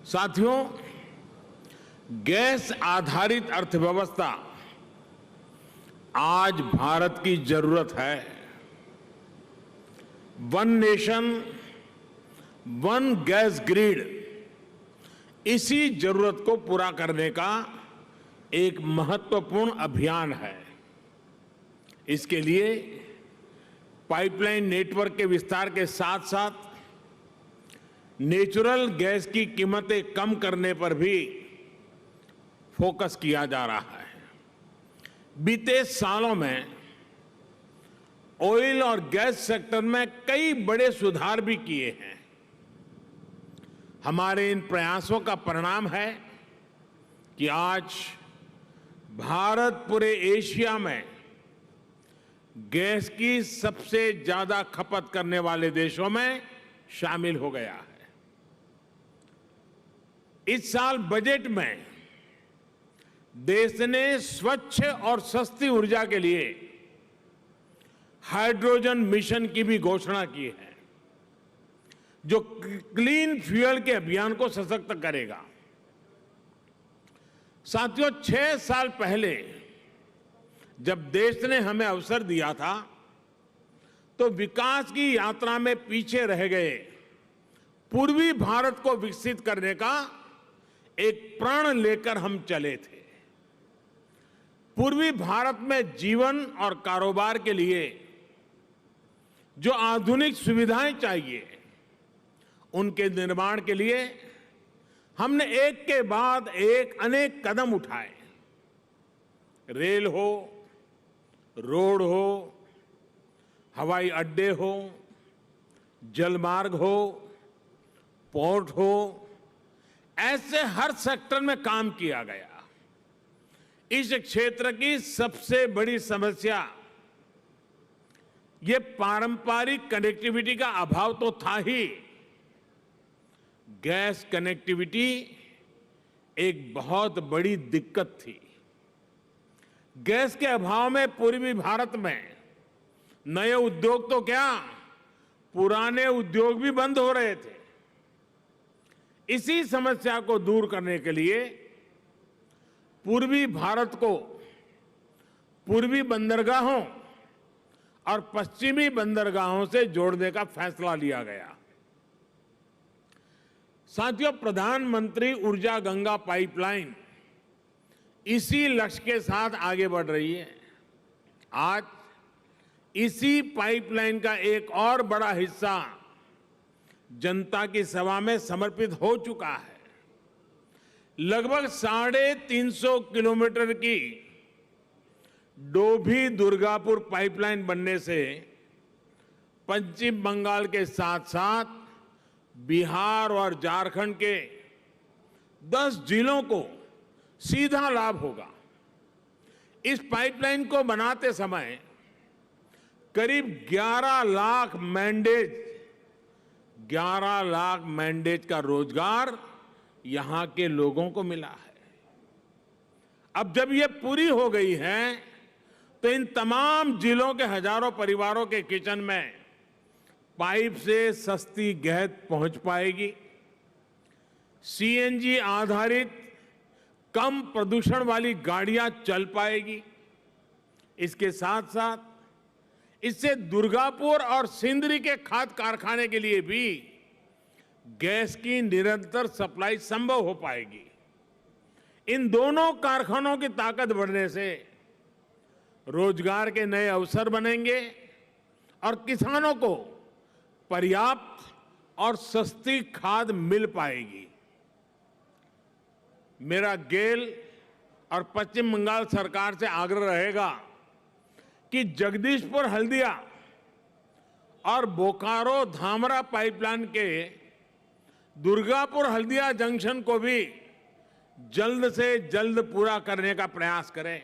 साथियों, गैस आधारित अर्थव्यवस्था आज भारत की जरूरत है। One nation one gas grid इसी जरूरत को पूरा करने का एक महत्वपूर्ण अभियान है। इसके लिए पाइपलाइन नेटवर्क के विस्तार के साथ साथ नेचुरल गैस की कीमतें कम करने पर भी फोकस किया जा रहा है। बीते सालों में ऑयल और गैस सेक्टर में कई बड़े सुधार भी किए हैं। हमारे इन प्रयासों का परिणाम है कि आज भारत पूरे एशिया में गैस की सबसे ज्यादा खपत करने वाले देशों में शामिल हो गया है। इस साल बजट में देश ने स्वच्छ और सस्ती ऊर्जा के लिए हाइड्रोजन मिशन की भी घोषणा की है, जो क्लीन फ्यूल के अभियान को सशक्त करेगा। साथियों, 6 साल पहले जब देश ने हमें अवसर दिया था तो विकास की यात्रा में पीछे रह गए पूर्वी भारत को विकसित करने का एक प्रण लेकर हम चले थे। पूर्वी भारत में जीवन और कारोबार के लिए जो आधुनिक सुविधाएं चाहिए, उनके निर्माण के लिए हमने एक के बाद एक अनेक कदम उठाए। रेल हो, रोड हो, हवाई अड्डे हो, जलमार्ग हो, पोर्ट हो, ऐसे हर सेक्टर में काम किया गया। इस क्षेत्र की सबसे बड़ी समस्या ये पारंपरिक कनेक्टिविटी का अभाव तो था ही, गैस कनेक्टिविटी एक बहुत बड़ी दिक्कत थी। गैस के अभाव में पूर्वी भारत में नए उद्योग तो क्या, पुराने उद्योग भी बंद हो रहे थे। इसी समस्या को दूर करने के लिए पूर्वी भारत को पूर्वी बंदरगाहों और पश्चिमी बंदरगाहों से जोड़ने का फैसला लिया गया। साथियों, प्रधानमंत्री ऊर्जा गंगा पाइपलाइन इसी लक्ष्य के साथ आगे बढ़ रही है। आज इसी पाइपलाइन का एक और बड़ा हिस्सा जनता की सेवा में समर्पित हो चुका है। लगभग 350 किलोमीटर की डोभी दुर्गापुर पाइपलाइन बनने से पश्चिम बंगाल के साथ साथ बिहार और झारखंड के 10 जिलों को सीधा लाभ होगा। इस पाइपलाइन को बनाते समय करीब 11 लाख मैंडेज का रोजगार यहां के लोगों को मिला है। अब जब ये पूरी हो गई है तो इन तमाम जिलों के हजारों परिवारों के किचन में पाइप से सस्ती गैस पहुंच पाएगी। सीएनजी आधारित कम प्रदूषण वाली गाड़ियां चल पाएगी। इसके साथ साथ इससे दुर्गापुर और सिंदरी के खाद कारखाने के लिए भी गैस की निरंतर सप्लाई संभव हो पाएगी। इन दोनों कारखानों की ताकत बढ़ने से रोजगार के नए अवसर बनेंगे और किसानों को पर्याप्त और सस्ती खाद मिल पाएगी। मेरा गेल और पश्चिम बंगाल सरकार से आग्रह रहेगा कि जगदीशपुर हल्दिया और बोकारो धामरा पाइपलाइन के दुर्गापुर हल्दिया जंक्शन को भी जल्द से जल्द पूरा करने का प्रयास करें।